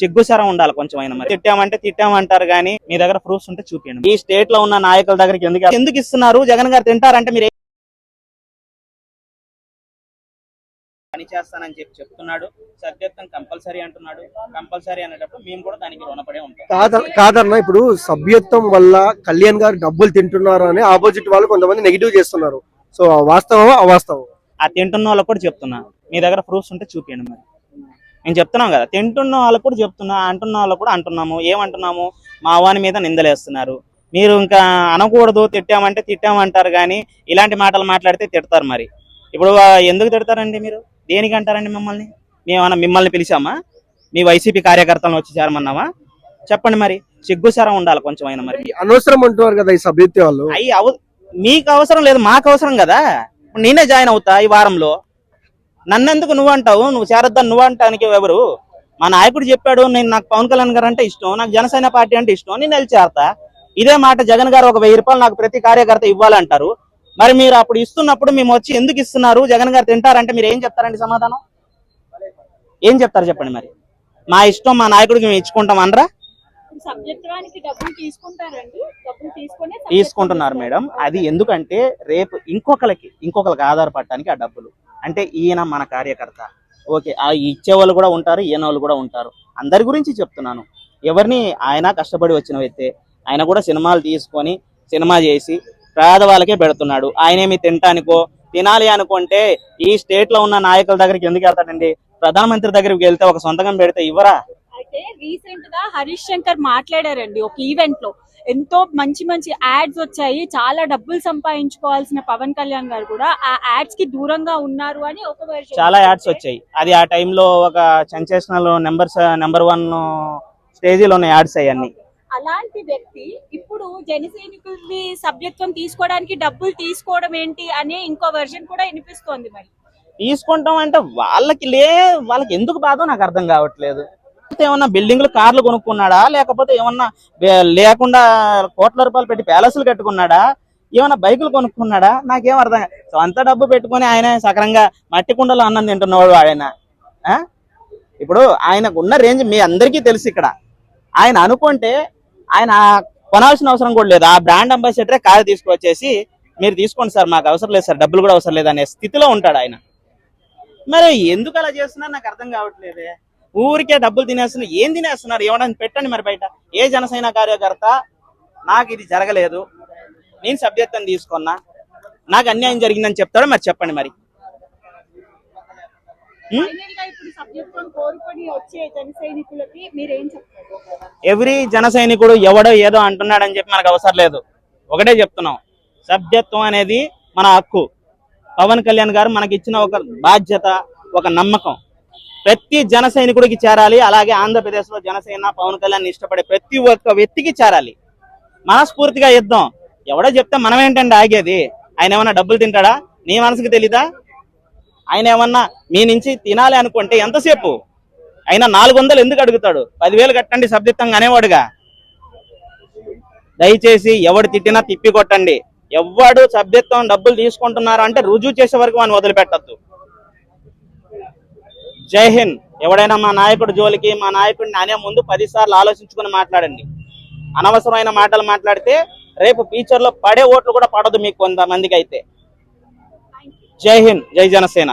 సిగ్గుసరం ఉండాలి కొంచెం అయినా. మరి తిట్టామంటే తిట్టామంటారు కానీ మీ దగ్గర ప్రూఫ్స్ ఉంటే చూపించండి. ఈ స్టేట్ లో ఉన్న నాయకుల దగ్గరికి ఎందుకు ఇస్తున్నారు? జగన్ గారు తింటారంటే మీరు పని చేస్తానని చెప్తున్నాడు. సభ్యత్వం కంపల్సరీ అంటున్నాడు. కంపల్సరీ అనేటప్పుడు మేము కూడా దానికి రుణపడే ఉంటాం. కాదన్నా, ఇప్పుడు సభ్యత్వం వల్ల కళ్యాణ్ గారు డబ్బులు తింటున్నారు అని ఆపోజిట్ వాళ్ళు కొంతమంది నెగిటివ్ చేస్తున్నారు. సో వాస్తవం అవాస్తవం? ఆ తింటున్న వాళ్ళకు కూడా చెప్తున్నా, మీ దగ్గర ప్రూఫ్స్ ఉంటే చూపించండి. మరి నేను చెప్తున్నాం కదా, తింటున్న వాళ్ళకు కూడా చెప్తున్నా, అంటున్న వాళ్ళకు కూడా అంటున్నాము. ఏమంటున్నాము? మా వాని మీద నిందలేస్తున్నారు. మీరు ఇంకా అనకూడదు, తిట్టామంటే తిట్టామంటారు కానీ ఇలాంటి మాటలు మాట్లాడితే తిడతారు. మరి ఇప్పుడు ఎందుకు తిడతారండి? మీరు దేనికి అంటారండి మమ్మల్ని? మేమన్నా మిమ్మల్ని పిలిచామా? మీ వైసీపీ కార్యకర్తలను వచ్చి చేరమన్నామా? చెప్పండి. మరి సిగ్గుసరం ఉండాలి కొంచెం అయినా. మరి అనవసరం అంటున్నారు కదా ఈ సభ్యత్వాలు. మీకు అవసరం లేదు, మాకు అవసరం కదా. నేనే జాయిన్ అవుతా ఈ వారంలో. నన్నెందుకు నువ్వు అంటావు? నువ్వు చేరొద్దని నువ్వు అంటానికి ఎవరు? మా నాయకుడు చెప్పాడు, నాకు పవన్ కళ్యాణ్ గారు అంటే ఇష్టం, నాకు జనసేన పార్టీ అంటే ఇష్టం, నేను వెళ్ళి చేరతా. ఇదే మాట జగన్ గారు ఒక 1000 రూపాయలు నాకు ప్రతి కార్యకర్త ఇవ్వాలంటారు. మరి మీరు అప్పుడు ఇస్తున్నప్పుడు మేము వచ్చి ఎందుకు ఇస్తున్నారు, జగన్ గారు తింటారంటే మీరు ఏం చెప్తారండి? సమాధానం ఏం చెప్తారు చెప్పండి. మరి మా ఇష్టం, మా నాయకుడికి మేము ఇచ్చుకుంటాం అనరా? తీసుకుంటున్నారు మేడం. అది ఎందుకంటే రేపు ఇంకొకరికి ఆధారపడటానికి ఆ డబ్బులు. అంటే ఈయన మన కార్యకర్త, ఓకే, ఆ ఇచ్చేవాళ్ళు కూడా ఉంటారు, ఈయన వాళ్ళు కూడా ఉంటారు. అందరి గురించి చెప్తున్నాను. ఎవరిని ఆయన కష్టపడి వచ్చిన వ్యక్తే. ఆయన కూడా సినిమాలు తీసుకొని సినిమా చేసి పేదవాళ్ళకే పెడుతున్నాడు. ఆయనేమి తినటానికో తినాలి అనుకుంటే ఈ స్టేట్ లో ఉన్న నాయకుల దగ్గరికి ఎందుకు వెళ్తాడండి? ప్రధానమంత్రి దగ్గరికి వెళ్తే ఒక సొంతకం పెడితే ఇవ్వరా? అయితే రీసెంట్ గా హరీష్ శంకర్ మాట్లాడారండి ఒక ఈవెంట్ లో. ఎంతో మంచి మంచి యాడ్స్ వచ్చాయి, చాలా డబ్బులు సంపాదించుకోవాల్సిన పవన్ కళ్యాణ్ గారు కూడా ఆ యాడ్స్ కి దూరంగా ఉన్నారు అని ఒక వర్షన్. చాలా యాడ్స్ వచ్చాయి. అది ఆ టైంలో ఒక సెన్సేషనల్ నెంబర్ 1 స్టేజీలో ఉన్న యాడ్స్ అవన్నీ. అలాంటి వ్యక్తి ఇప్పుడు జనసైనికుల్ని సభ్యత్వం తీసుకోవడానికి డబ్బులు తీసుకోవడం ఏంటి అనే ఇంకో వర్షన్ కూడా వినిపిస్తోంది. మరి తీసుకుంటాం అంటే వాళ్ళకి ఎందుకు బాధో నాకు అర్థం కావట్లేదు. ఏమన్నా బిల్డింగ్లు, కార్లు కొనుక్కున్నాడా? లేకపోతే ఏమన్నా లేకుండా కోట్ల రూపాయలు పెట్టి ప్యాలెస్లు కట్టుకున్నాడా? ఏమన్నా బైకులు కొనుక్కున్నాడా? నాకేం అర్థం. సొంత డబ్బు పెట్టుకుని ఆయన సక్రంగా మట్టి కుండలో అన్నం తింటున్నవాడు ఆయన. ఇప్పుడు ఆయనకు ఉన్న రేంజ్ మీ అందరికీ తెలుసు. ఇక్కడ ఆయన అనుకుంటే ఆయన కొనాల్సిన అవసరం కూడా లేదు. ఆ బ్రాండ్ అంబాసిడరే కారు తీసుకొచ్చేసి మీరు తీసుకోండి సార్, మాకు అవసరం లేదు సార్, డబ్బులు కూడా అవసరం లేదు అనే స్థితిలో ఉంటాడు ఆయన. మరి ఎందుకు అలా చేస్తున్నారు నాకు అర్థం కావట్లేదే. ఊరికే డబ్బులు తినేస్తున్నారు. ఏం తినేస్తున్నారు? ఏమన్నా పెట్టండి మరి బయట. ఏ జనసేన కార్యకర్త నాకు ఇది జరగలేదు, నేను సభ్యత్వం తీసుకున్నా, నాకు అన్యాయం జరిగిందని చెప్తాడో మరి చెప్పండి. మరి ఎవ్రీ జన సైనికుడు ఎవడో ఏదో అంటున్నాడని చెప్పి మనకు అవసరం లేదు. ఒకటే చెప్తున్నాం, సభ్యత్వం అనేది మన హక్కు. పవన్ కళ్యాణ్ గారు మనకి ఇచ్చిన ఒక బాధ్యత, ఒక నమ్మకం. ప్రతి జన సైనికుడికి చేరాలి. అలాగే ఆంధ్రప్రదేశ్ లో జనసేన పవన్ కళ్యాణ్ ఇష్టపడే ప్రతి ఒక్క వ్యక్తికి చేరాలి. మనస్ఫూర్తిగా ఇద్దాం. ఎవడో చెప్తే మనం ఏంటంటే ఆగేది? ఆయన ఏమన్నా డబ్బులు తింటాడా? నీ మనసుకి తెలీదా? ఆయన ఏమన్నా మీ నుంచి తినాలి అనుకుంటే ఎంతసేపు అయినా 400 ఎందుకు అడుగుతాడు? 10,000 కట్టండి సభ్యత్వంగా అనేవాడుగా. దయచేసి ఎవడు తిట్టినా తిప్పి కొట్టండి. ఎవడు సభ్యత్వం డబ్బులు తీసుకుంటున్నారు అంటే రుజువు చేసే వరకు మనం వదిలిపెట్టద్దు. జై హింద్. ఎవడైనా మా నాయకుడు జోలికి, మా నాయకుడిని అనే ముందు 10 సార్లు ఆలోచించుకుని మాట్లాడండి. అనవసరమైన మాటలు మాట్లాడితే రేపు ఫ్యూచర్ లో పడే ఓట్లు కూడా పడదు మీకు కొంతమందికి అయితే. జై హింద్, జై జనసేన.